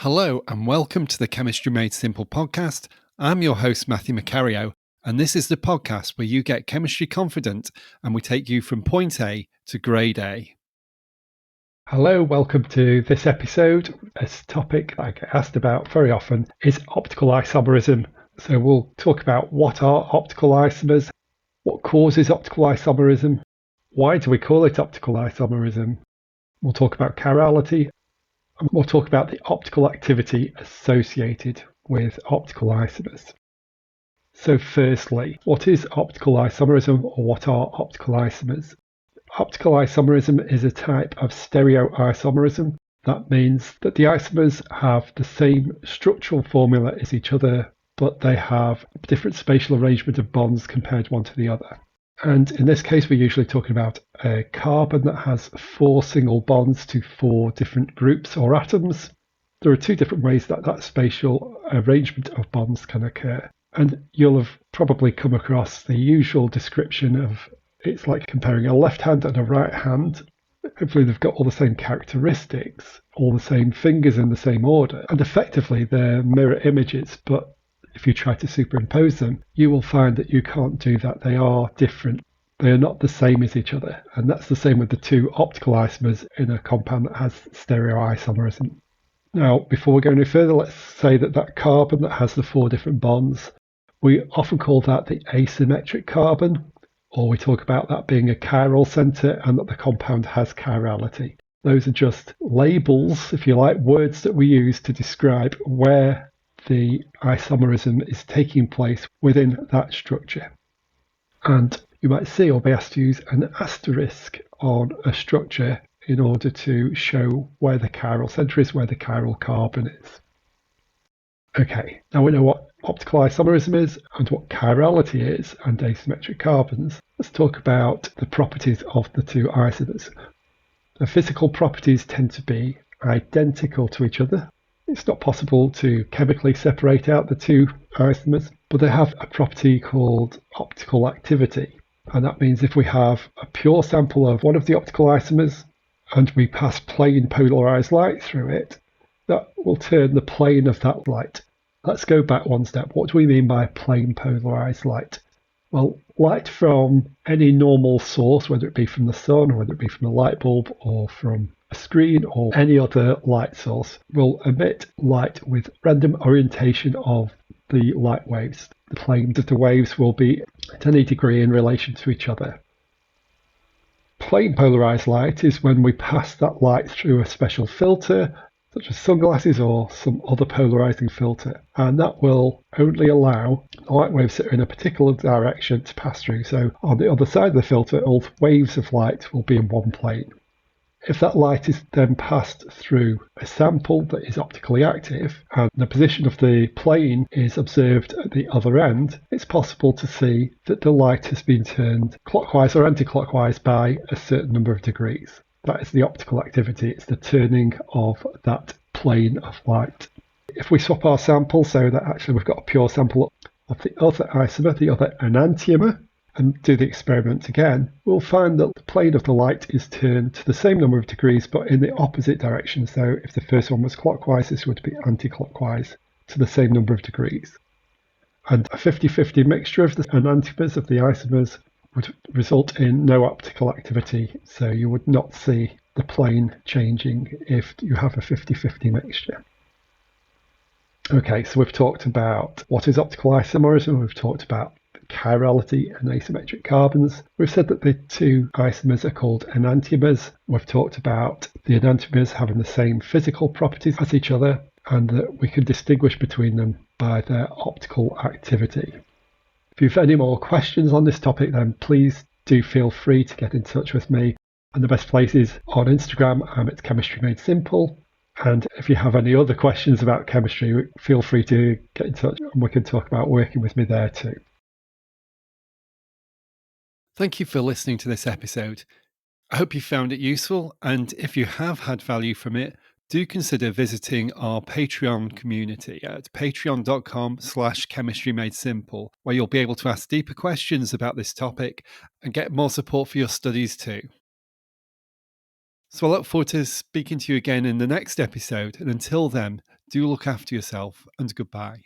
Hello and welcome to the Chemistry Made Simple podcast. I'm your host, Matthew Macario, and this is the podcast where you get chemistry confident and we take you from point A to grade A. Hello, welcome to this episode. A topic I get asked about very often is optical isomerism. So we'll talk about what are optical isomers, what causes optical isomerism, why do we call it optical isomerism. We'll talk about chirality, and we'll talk about the optical activity associated with optical isomers. So firstly, what is optical isomerism, or what are optical isomers? Optical isomerism is a type of stereoisomerism. That means that the isomers have the same structural formula as each other, but they have a different spatial arrangement of bonds compared one to the other. And in this case, we're usually talking about a carbon that has 4 single bonds to 4 different groups or atoms. There are 2 different ways that that spatial arrangement of bonds can occur. And you'll have probably come across the usual description of it's like comparing a left hand and a right hand. Hopefully they've got all the same characteristics, all the same fingers in the same order, and effectively they're mirror images, but if you try to superimpose them, you will find that you can't do that. They are different. They are not the same as each other, and that's the same with the 2 optical isomers in a compound that has stereoisomerism. Now, before we go any further, let's say that that carbon that has the 4 different bonds, we often call that the asymmetric carbon, or we talk about that being a chiral center and that the compound has chirality. Those are just labels, if you like, words that we use to describe where the isomerism is taking place within that structure. And you might see or be asked to use an asterisk on a structure in order to show where the chiral center is, where the chiral carbon is. Okay, now we know what optical isomerism is and what chirality is and asymmetric carbons. Let's talk about the properties of the 2 isomers. The physical properties tend to be identical to each other. It's not possible to chemically separate out the 2 isomers, but they have a property called optical activity. And that means if we have a pure sample of one of the optical isomers and we pass plane-polarized light through it, that will turn the plane of that light. Let's go back one step. What do we mean by plane-polarized light? Well, light from any normal source, whether it be from the sun or whether it be from a light bulb or from a screen or any other light source, will emit light with random orientation of the light waves. The planes of the waves will be at any degree in relation to each other. Plane-polarized light is when we pass that light through a special filter, such as sunglasses or some other polarizing filter, and that will only allow light waves that are in a particular direction to pass through. So on the other side of the filter, all waves of light will be in one plane. If that light is then passed through a sample that is optically active and the position of the plane is observed at the other end, it's possible to see that the light has been turned clockwise or anti-clockwise by a certain number of degrees. That is the optical activity. It's the turning of that plane of light. If we swap our sample so that actually we've got a pure sample of the other isomer, the other enantiomer, and do the experiment again, we'll find that the plane of the light is turned to the same number of degrees but in the opposite direction. So if the first one was clockwise, this would be anti-clockwise to the same number of degrees. And a 50-50 mixture of the enantiomers of the isomers would result in no optical activity, so you would not see the plane changing if you have a 50-50 mixture. Okay, so we've talked about what is optical isomerism, we've talked about chirality and asymmetric carbons. We've said that the 2 isomers are called enantiomers. We've talked about the enantiomers having the same physical properties as each other and that we can distinguish between them by their optical activity. If you've any more questions on this topic, then please do feel free to get in touch with me. And the best place is on Instagram. It's Chemistry Made Simple. And if you have any other questions about chemistry, feel free to get in touch and we can talk about working with me there too. Thank you for listening to this episode. I hope you found it useful, and if you have had value from it, do consider visiting our Patreon community at patreon.com/chemistrymadesimple, where you'll be able to ask deeper questions about this topic and get more support for your studies too. So I look forward to speaking to you again in the next episode, and until then, Do look after yourself, and goodbye.